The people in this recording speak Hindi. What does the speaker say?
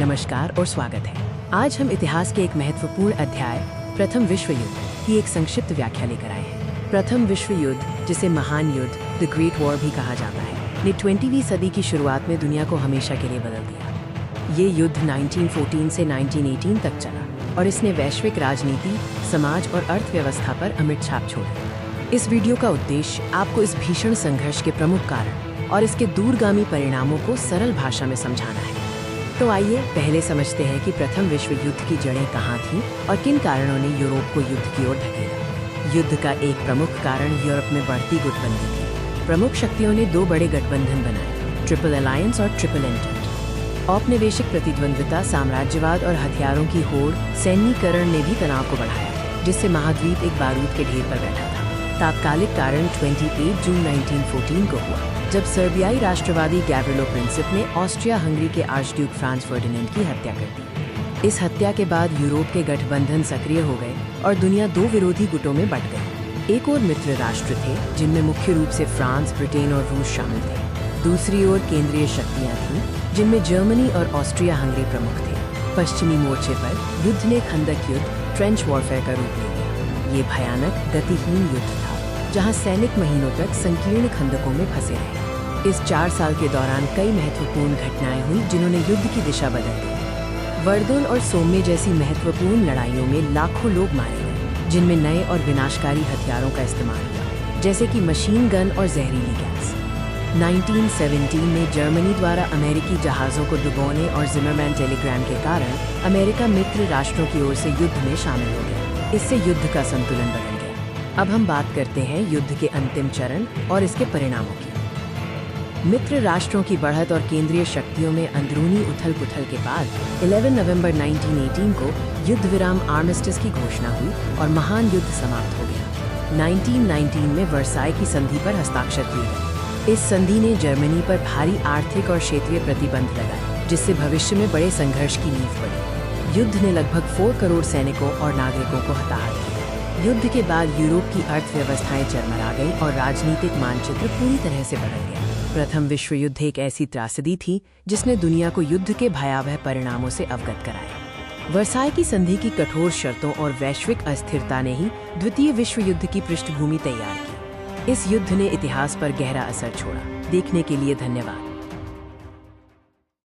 नमस्कार और स्वागत है। आज हम इतिहास के एक महत्वपूर्ण अध्याय प्रथम विश्व युद्ध की एक संक्षिप्त व्याख्या लेकर आए हैं। प्रथम विश्व युद्ध, जिसे महान युद्ध द ग्रेट वॉर भी कहा जाता है, ने 20वीं सदी की शुरुआत में दुनिया को हमेशा के लिए बदल दिया। ये युद्ध 1914 से 1918 तक चला और इसने वैश्विक राजनीति, समाज और अर्थव्यवस्था पर अमिट छाप छोड़ी। इस वीडियो का उद्देश्य आपको इस भीषण संघर्ष के प्रमुख कारण और इसके दूरगामी परिणामों को सरल भाषा में समझाना है। तो आइए पहले समझते हैं कि प्रथम विश्व युद्ध की जड़ें कहाँ थीं और किन कारणों ने यूरोप को युद्ध की ओर धकेला। युद्ध का एक प्रमुख कारण यूरोप में बढ़ती गुटबंदी थी। प्रमुख शक्तियों ने दो बड़े गठबंधन बनाए, ट्रिपल अलायंस और ट्रिपल एंटेंट। औपनिवेशिक प्रतिद्वंद्विता, साम्राज्यवाद और हथियारों की होड़, सैन्यीकरण ने भी तनाव को बढ़ाया, जिससे महाद्वीप एक बारूद के ढेर पर बैठा था। तात्कालिक कारण 28 जून 1914 को हुआ, जब सर्बियाई राष्ट्रवादी गैब्रिलो प्रिंसिप ने ऑस्ट्रिया हंगरी के आर्चड्यूक फ्रांज फर्डिनेंड की हत्या कर दी। इस हत्या के बाद यूरोप के गठबंधन सक्रिय हो गए और दुनिया दो विरोधी गुटों में बंट गई। एक ओर मित्र राष्ट्र थे, जिनमें मुख्य रूप से फ्रांस, ब्रिटेन और रूस शामिल थे। दूसरी ओर केंद्रीय शक्तियां थीं, जिनमें जर्मनी और ऑस्ट्रिया हंगरी प्रमुख थे। पश्चिमी मोर्चे पर युद्ध ने खंदक युद्ध, ट्रेंच वॉरफेयर का रूप ले लिया। ये भयानक, गतिहीन युद्ध था, जहां सैनिक महीनों तक संकीर्ण खंदकों में फंसे रहे। इस 4 साल के दौरान कई महत्वपूर्ण घटनाएं हुई, जिन्होंने युद्ध की दिशा बदल दी। वर्दुन और सोम्मे जैसी महत्वपूर्ण लड़ाइयों में लाखों लोग मारे गए, जिनमें नए और विनाशकारी हथियारों का इस्तेमाल हुआ, जैसे कि मशीन गन और जहरीली गैस। 1917 में जर्मनी द्वारा अमेरिकी जहाज़ों को डुबोने और जिमरमैन टेलीग्राम के कारण अमेरिका मित्र राष्ट्रों की ओर से युद्ध में शामिल हो गया। इससे युद्ध का संतुलन बदल गया। अब हम बात करते हैं युद्ध के अंतिम चरण और इसके परिणामों की। मित्र राष्ट्रों की बढ़त और केंद्रीय शक्तियों में अंदरूनी उथल-पुथल के बाद 11 नवंबर 1918 को युद्ध विराम आर्मिस्टिस की घोषणा हुई और महान युद्ध समाप्त हो गया। 1919 में वर्साई की संधि पर हस्ताक्षर किए गए। इस संधि ने जर्मनी पर भारी आर्थिक और क्षेत्रीय प्रतिबंध लगाए, जिससे भविष्य में बड़े संघर्ष की नींव पड़ी। युद्ध ने लगभग 4 करोड़ सैनिकों और नागरिकों को हताहत किया। युद्ध के बाद यूरोप की अर्थव्यवस्थाएं चरमरा गई और राजनीतिक मानचित्र पूरी तरह से बदल गया। प्रथम विश्व युद्ध एक ऐसी त्रासदी थी जिसने दुनिया को युद्ध के भयावह परिणामों से अवगत कराया। वर्साई की संधि की कठोर शर्तों और वैश्विक अस्थिरता ने ही द्वितीय विश्व युद्ध की पृष्ठभूमि तैयार की। इस युद्ध ने इतिहास पर गहरा असर छोड़ा। देखने के लिए धन्यवाद।